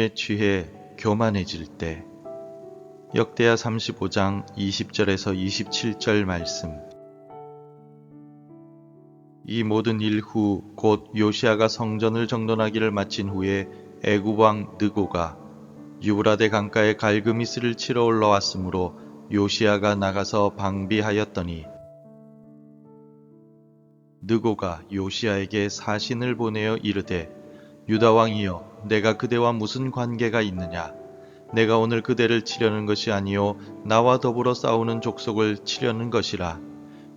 위기에 취해 교만해질 때. 역대하 35장 20절에서 27절 말씀. 이 모든 일 후 곧 요시야가 성전을 정돈하기를 마친 후에 애굽 왕 느고가 유브라데 강가에 갈그미스를 치러 올라왔으므로 요시야가 나가서 방비하였더니 느고가 요시야에게 사신을 보내어 이르되 유다 왕이여 내가 그대와 무슨 관계가 있느냐 내가 오늘 그대를 치려는 것이 아니요 나와 더불어 싸우는 족속을 치려는 것이라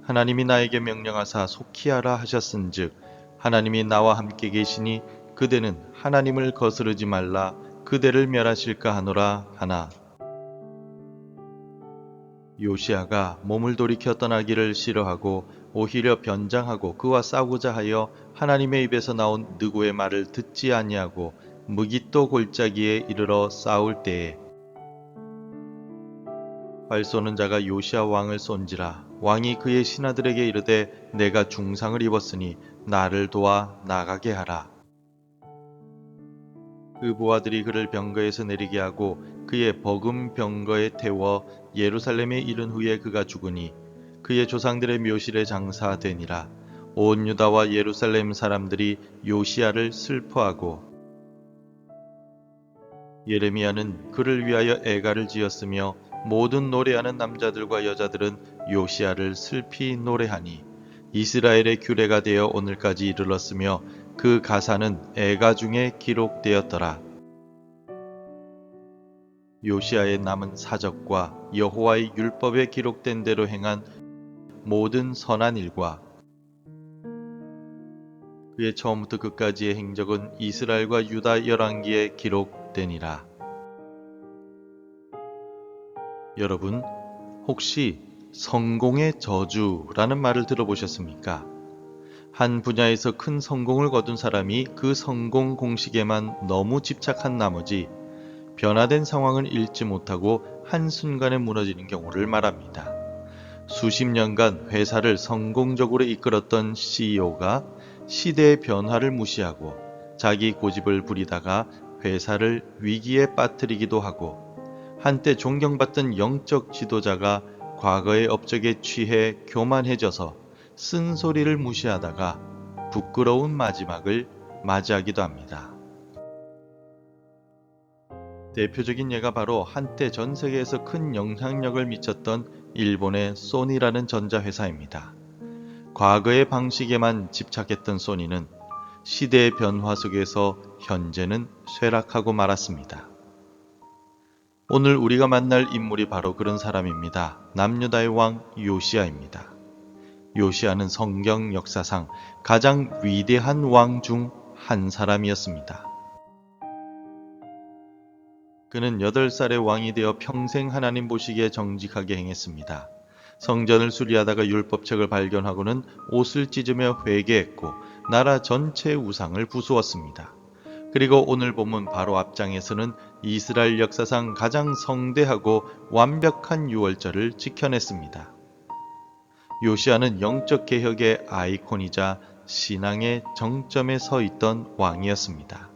하나님이 나에게 명령하사 속히 하라 하셨은즉 하나님이 나와 함께 계시니 그대는 하나님을 거스르지 말라 그대를 멸하실까 하노라 하나. 요시야가 몸을 돌이켜 떠나기를 싫어하고 오히려 변장하고 그와 싸우고자 하여 하나님의 입에서 나온 느고의 말을 듣지 아니하고 무깃도 골짜기에 이르러 싸울 때에 활 쏘는 자가 요시야 왕을 쏜지라 왕이 그의 신하들에게 이르되 내가 중상을 입었으니 나를 도와 나가게 하라. 그 부하들이 그를 병거에서 내리게 하고 그의 버금 병거에 태워 예루살렘에 이른 후에 그가 죽으니 그의 조상들의 묘실에 장사되니라. 온 유다와 예루살렘 사람들이 요시야를 슬퍼하고 예레미야는 그를 위하여 애가를 지었으며 모든 노래하는 남자들과 여자들은 요시야를 슬피 노래하니 이스라엘의 규례가 되어 오늘까지 이르렀으며 그 가사는 애가 중에 기록되었더라. 요시야의 남은 사적과 여호와의 율법에 기록된 대로 행한 모든 선한 일과 그의 처음부터 끝까지의 행적은 이스라엘과 유다 열왕기에 기록되니라. 여러분, 혹시 성공의 저주라는 말을 들어보셨습니까? 한 분야에서 큰 성공을 거둔 사람이 그 성공 공식에만 너무 집착한 나머지 변화된 상황을 읽지 못하고 한순간에 무너지는 경우를 말합니다. 수십 년간 회사를 성공적으로 이끌었던 CEO가 시대의 변화를 무시하고 자기 고집을 부리다가 회사를 위기에 빠뜨리기도 하고 한때 존경받던 영적 지도자가 과거의 업적에 취해 교만해져서 쓴소리를 무시하다가 부끄러운 마지막을 맞이하기도 합니다. 대표적인 예가 바로 한때 전 세계에서 큰 영향력을 미쳤던 일본의 소니라는 전자회사입니다. 과거의 방식에만 집착했던 소니는 시대의 변화 속에서 현재는 쇠락하고 말았습니다. 오늘 우리가 만날 인물이 바로 그런 사람입니다. 남유다의 왕 요시야입니다. 요시야는 성경 역사상 가장 위대한 왕 중 한 사람이었습니다. 그는 8살의 왕이 되어 평생 하나님 보시기에 정직하게 행했습니다. 성전을 수리하다가 율법책을 발견하고는 옷을 찢으며 회개했고 나라 전체의 우상을 부수었습니다. 그리고 오늘 본문 바로 앞장에서는 이스라엘 역사상 가장 성대하고 완벽한 유월절을 지켜냈습니다. 요시야는 영적 개혁의 아이콘이자 신앙의 정점에 서 있던 왕이었습니다.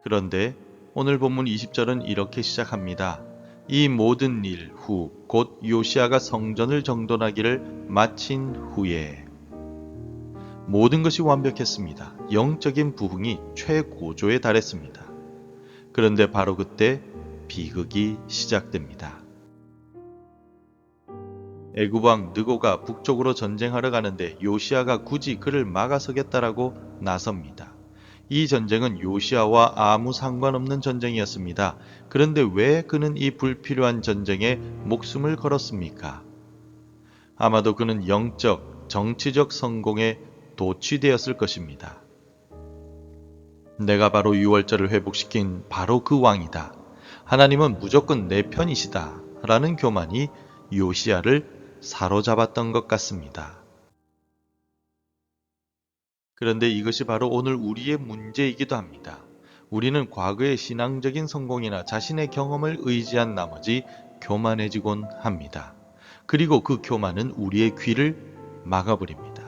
그런데 오늘 본문 20절은 이렇게 시작합니다. 이 모든 일 후 곧 요시야가 성전을 정돈하기를 마친 후에 모든 것이 완벽했습니다. 영적인 부흥이 최고조에 달했습니다. 그런데 바로 그때 비극이 시작됩니다. 애굽 왕 느고가 북쪽으로 전쟁하러 가는데 요시야가 굳이 그를 막아서겠다라고 나섭니다. 이 전쟁은 요시야와 아무 상관없는 전쟁이었습니다. 그런데 왜 그는 이 불필요한 전쟁에 목숨을 걸었습니까? 아마도 그는 영적, 정치적 성공에 도취되었을 것입니다. 내가 바로 유월절을 회복시킨 바로 그 왕이다. 하나님은 무조건 내 편이시다. 라는 교만이 요시야를 사로잡았던 것 같습니다. 그런데 이것이 바로 오늘 우리의 문제이기도 합니다. 우리는 과거의 신앙적인 성공이나 자신의 경험을 의지한 나머지 교만해지곤 합니다. 그리고 그 교만은 우리의 귀를 막아버립니다.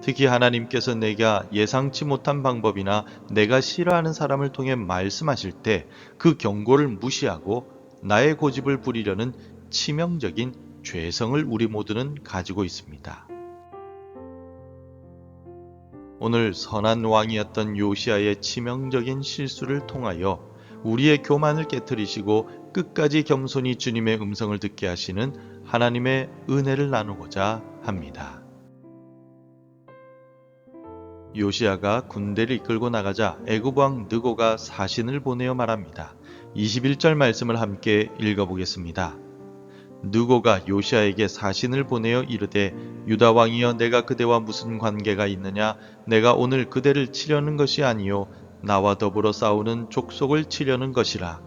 특히 하나님께서 내가 예상치 못한 방법이나 내가 싫어하는 사람을 통해 말씀하실 때 그 경고를 무시하고 나의 고집을 부리려는 치명적인 죄성을 우리 모두는 가지고 있습니다. 오늘 선한 왕이었던 요시아의 치명적인 실수를 통하여 우리의 교만을 깨뜨리시고 끝까지 겸손히 주님의 음성을 듣게 하시는 하나님의 은혜를 나누고자 합니다. 요시아가 군대를 이끌고 나가자 애굽 왕 느고가 사신을 보내어 말합니다. 21절 말씀을 함께 읽어보겠습니다. 느고가 요시아에게 사신을 보내어 이르되 유다 왕이여 내가 그대와 무슨 관계가 있느냐 내가 오늘 그대를 치려는 것이 아니요 나와 더불어 싸우는 족속을 치려는 것이라.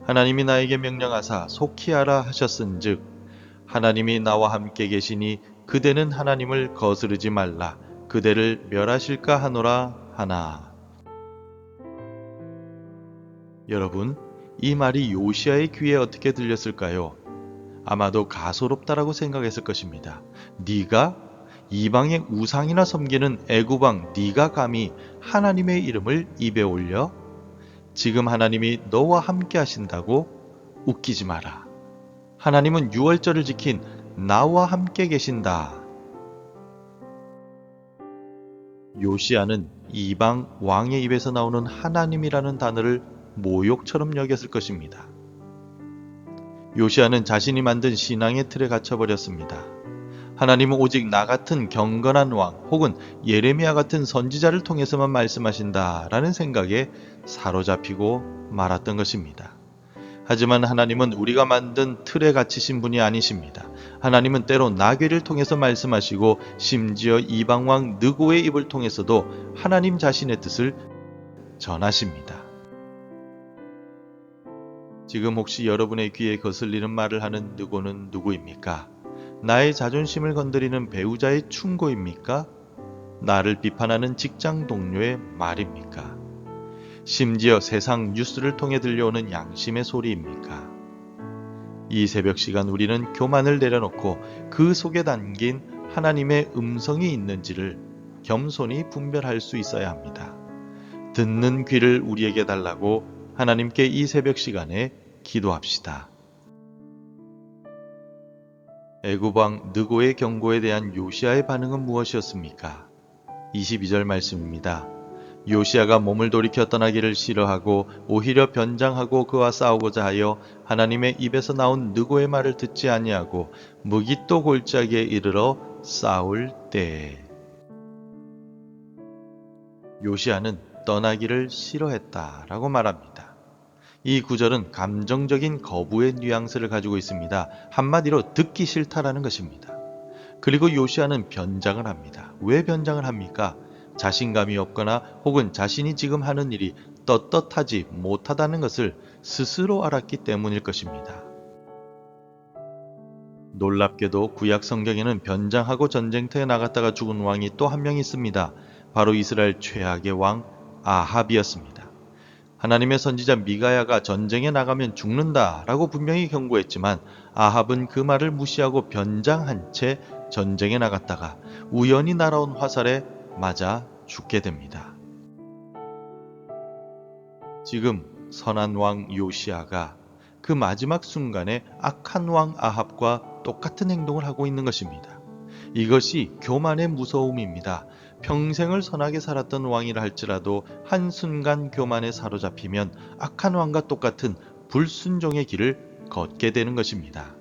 하나님이 나에게 명령하사 속히 하라 하셨은즉 하나님이 나와 함께 계시니 그대는 하나님을 거스르지 말라 그대를 멸하실까 하노라 하나. 여러분, 이 말이 요시아의 귀에 어떻게 들렸을까요? 아마도 가소롭다라고 생각했을 것입니다. 네가 이방의 우상이나 섬기는 애굽 왕 네가 감히 하나님의 이름을 입에 올려? 지금 하나님이 너와 함께 하신다고? 웃기지 마라. 하나님은 유월절을 지킨 나와 함께 계신다. 요시아는 이방 왕의 입에서 나오는 하나님이라는 단어를 모욕처럼 여겼을 것입니다. 요시아는 자신이 만든 신앙의 틀에 갇혀버렸습니다. 하나님은 오직 나 같은 경건한 왕 혹은 예레미야 같은 선지자를 통해서만 말씀하신다라는 생각에 사로잡히고 말았던 것입니다. 하지만 하나님은 우리가 만든 틀에 갇히신 분이 아니십니다. 하나님은 때로 나귀를 통해서 말씀하시고 심지어 이방왕 느고의 입을 통해서도 하나님 자신의 뜻을 전하십니다. 지금 혹시 여러분의 귀에 거슬리는 말을 하는 느고는 누구입니까? 나의 자존심을 건드리는 배우자의 충고입니까? 나를 비판하는 직장 동료의 말입니까? 심지어 세상 뉴스를 통해 들려오는 양심의 소리입니까? 이 새벽 시간 우리는 교만을 내려놓고 그 속에 담긴 하나님의 음성이 있는지를 겸손히 분별할 수 있어야 합니다. 듣는 귀를 우리에게 달라고 하나님께 이 새벽 시간에 기도합시다. 애굽 왕 느고의 경고에 대한 요시아의 반응은 무엇이었습니까? 22절 말씀입니다. 요시아가 몸을 돌이켜 떠나기를 싫어하고 오히려 변장하고 그와 싸우고자 하여 하나님의 입에서 나온 느고의 말을 듣지 아니하고 무깃도 골짜기에 이르러 싸울 때에. 요시아는 떠나기를 싫어했다라고 말합니다. 이 구절은 감정적인 거부의 뉘앙스를 가지고 있습니다. 한마디로 듣기 싫다라는 것입니다. 그리고 요시아는 변장을 합니다. 왜 변장을 합니까? 자신감이 없거나 혹은 자신이 지금 하는 일이 떳떳하지 못하다는 것을 스스로 알았기 때문일 것입니다. 놀랍게도 구약 성경에는 변장하고 전쟁터에 나갔다가 죽은 왕이 또 한 명 있습니다. 바로 이스라엘 최악의 왕 아합이었습니다. 하나님의 선지자 미가야가 전쟁에 나가면 죽는다라고 분명히 경고했지만 아합은 그 말을 무시하고 변장한 채 전쟁에 나갔다가 우연히 날아온 화살에 맞아 죽게 됩니다. 지금 선한 왕 요시아가 그 마지막 순간에 악한 왕 아합과 똑같은 행동을 하고 있는 것입니다. 이것이 교만의 무서움입니다. 평생을 선하게 살았던 왕이라 할지라도 한순간 교만에 사로잡히면 악한 왕과 똑같은 불순종의 길을 걷게 되는 것입니다.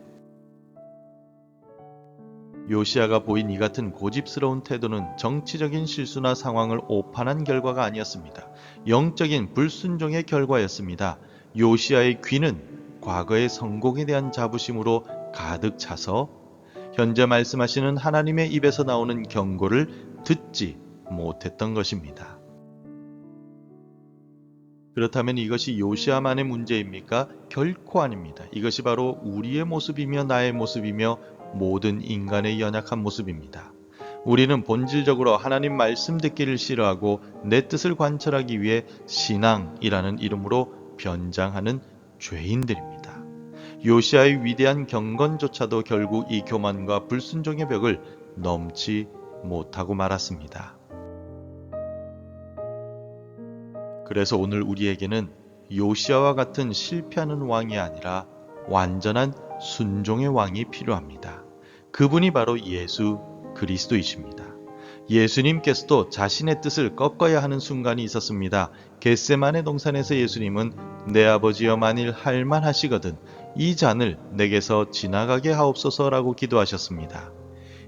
요시아가 보인 이 같은 고집스러운 태도는 정치적인 실수나 상황을 오판한 결과가 아니었습니다. 영적인 불순종의 결과였습니다. 요시아의 귀는 과거의 성공에 대한 자부심으로 가득 차서 현재 말씀하시는 하나님의 입에서 나오는 경고를 듣지 못했던 것입니다. 그렇다면 이것이 요시아만의 문제입니까? 결코 아닙니다. 이것이 바로 우리의 모습이며 나의 모습이며 모든 인간의 연약한 모습입니다. 우리는 본질적으로 하나님 말씀 듣기를 싫어하고 내 뜻을 관철하기 위해 신앙이라는 이름으로 변장하는 죄인들입니다. 요시아의 위대한 경건조차도 결국 이 교만과 불순종의 벽을 넘지 못하고 말았습니다. 그래서 오늘 우리에게는 요시야와 같은 실패하는 왕이 아니라 완전한 순종의 왕이 필요합니다. 그분이 바로 예수 그리스도이십니다. 예수님께서도 자신의 뜻을 꺾어야 하는 순간이 있었습니다. 겟세마네 동산에서 예수님은 내 아버지여 만일 할만하시거든 이 잔을 내게서 지나가게 하옵소서라고 기도하셨습니다.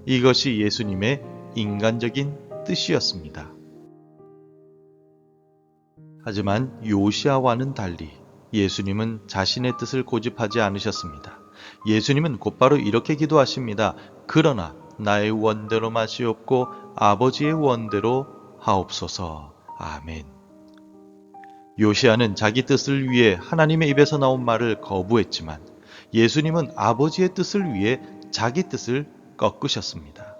이것이 예수님의 인간적인 뜻이었습니다. 하지만 요시야와는 달리 예수님은 자신의 뜻을 고집하지 않으셨습니다. 예수님은 곧바로 이렇게 기도하십니다. 그러나 나의 원대로 마시옵고 아버지의 원대로 하옵소서. 아멘. 요시야는 자기 뜻을 위해 하나님의 입에서 나온 말을 거부했지만 예수님은 아버지의 뜻을 위해 자기 뜻을 꺾으셨습니다.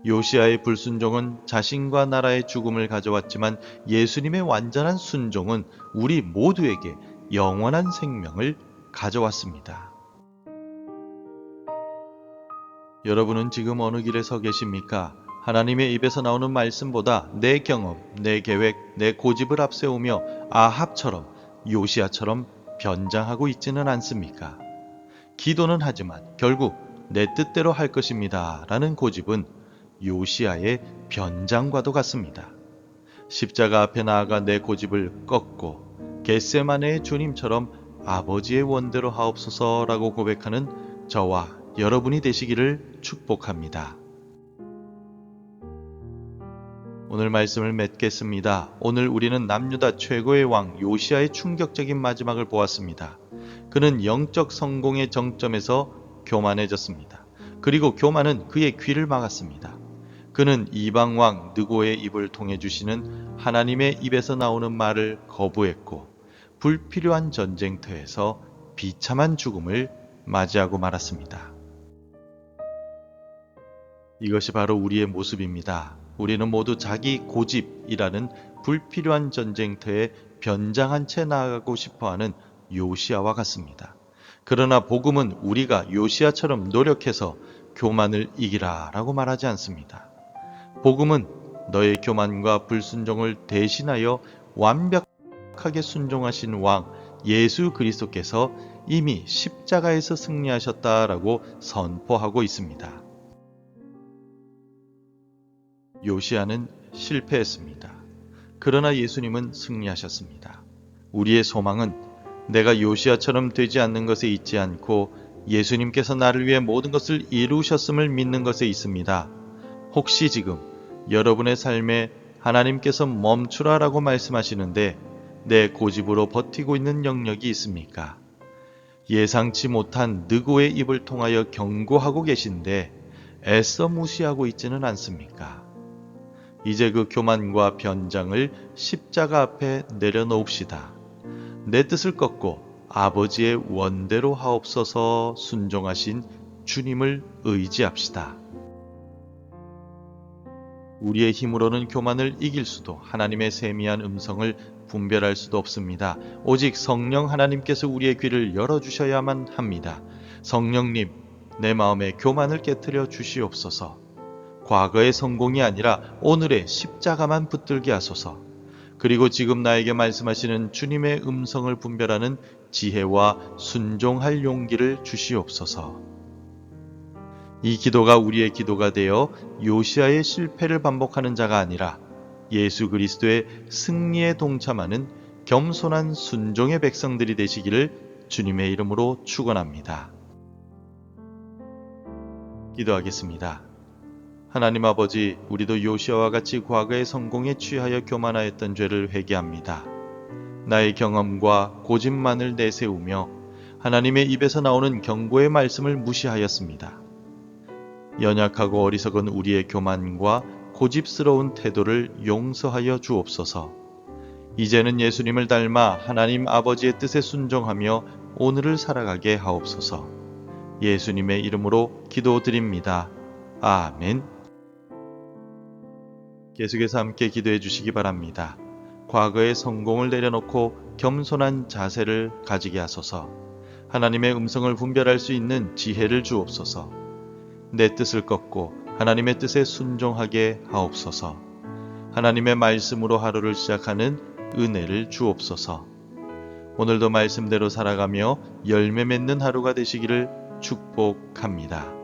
요시야의 불순종은 자신과 나라의 죽음을 가져왔지만 예수님의 완전한 순종은 우리 모두에게 영원한 생명을 가져왔습니다. 여러분은 지금 어느 길에 서 계십니까? 하나님의 입에서 나오는 말씀보다 내 경험, 내 계획, 내 고집을 앞세우며 아합처럼 요시야처럼 변장하고 있지는 않습니까? 기도는 하지만 결국 내 뜻대로 할 것입니다 라는 고집은 요시야의 변장과도 같습니다. 십자가 앞에 나아가 내 고집을 꺾고 겟세마네의 주님처럼 아버지의 원대로 하옵소서라고 고백하는 저와 여러분이 되시기를 축복합니다. 오늘 말씀을 맺겠습니다. 오늘 우리는 남유다 최고의 왕 요시야의 충격적인 마지막을 보았습니다. 그는 영적 성공의 정점에서 교만해졌습니다. 그리고 교만은 그의 귀를 막았습니다. 그는 이방왕 느고의 입을 통해 주시는 하나님의 입에서 나오는 말을 거부했고 불필요한 전쟁터에서 비참한 죽음을 맞이하고 말았습니다. 이것이 바로 우리의 모습입니다. 우리는 모두 자기 고집이라는 불필요한 전쟁터에 변장한 채 나아가고 싶어하는 요시야와 같습니다. 그러나 복음은 우리가 요시야처럼 노력해서 교만을 이기라 라고 말하지 않습니다. 복음은 너의 교만과 불순종을 대신하여 완벽하게 순종하신 왕 예수 그리스도께서 이미 십자가에서 승리하셨다라고 선포하고 있습니다. 요시야는 실패했습니다. 그러나 예수님은 승리하셨습니다. 우리의 소망은 내가 요시야처럼 되지 않는 것에 있지 않고 예수님께서 나를 위해 모든 것을 이루셨음을 믿는 것에 있습니다. 혹시 지금 여러분의 삶에 하나님께서 멈추라라고 말씀하시는데 내 고집으로 버티고 있는 영역이 있습니까? 예상치 못한 느고의 입을 통하여 경고하고 계신데 애써 무시하고 있지는 않습니까? 이제 그 교만과 변장을 십자가 앞에 내려놓읍시다. 내 뜻을 꺾고 아버지의 원대로 하옵소서 순종하신 주님을 의지합시다. 우리의 힘으로는 교만을 이길 수도 하나님의 세미한 음성을 분별할 수도 없습니다. 오직 성령 하나님께서 우리의 귀를 열어주셔야만 합니다. 성령님, 내 마음에 교만을 깨트려 주시옵소서. 과거의 성공이 아니라 오늘의 십자가만 붙들게 하소서. 그리고 지금 나에게 말씀하시는 주님의 음성을 분별하는 지혜와 순종할 용기를 주시옵소서. 이 기도가 우리의 기도가 되어 요시야의 실패를 반복하는 자가 아니라 예수 그리스도의 승리에 동참하는 겸손한 순종의 백성들이 되시기를 주님의 이름으로 축원합니다. 기도하겠습니다. 하나님 아버지, 우리도 요시야와 같이 과거의 성공에 취하여 교만하였던 죄를 회개합니다. 나의 경험과 고집만을 내세우며 하나님의 입에서 나오는 경고의 말씀을 무시하였습니다. 연약하고 어리석은 우리의 교만과 고집스러운 태도를 용서하여 주옵소서. 이제는 예수님을 닮아 하나님 아버지의 뜻에 순종하며 오늘을 살아가게 하옵소서. 예수님의 이름으로 기도드립니다. 아멘. 계속해서 함께 기도해 주시기 바랍니다. 과거의 성공을 내려놓고 겸손한 자세를 가지게 하소서. 하나님의 음성을 분별할 수 있는 지혜를 주옵소서. 내 뜻을 꺾고 하나님의 뜻에 순종하게 하옵소서. 하나님의 말씀으로 하루를 시작하는 은혜를 주옵소서. 오늘도 말씀대로 살아가며 열매 맺는 하루가 되시기를 축복합니다.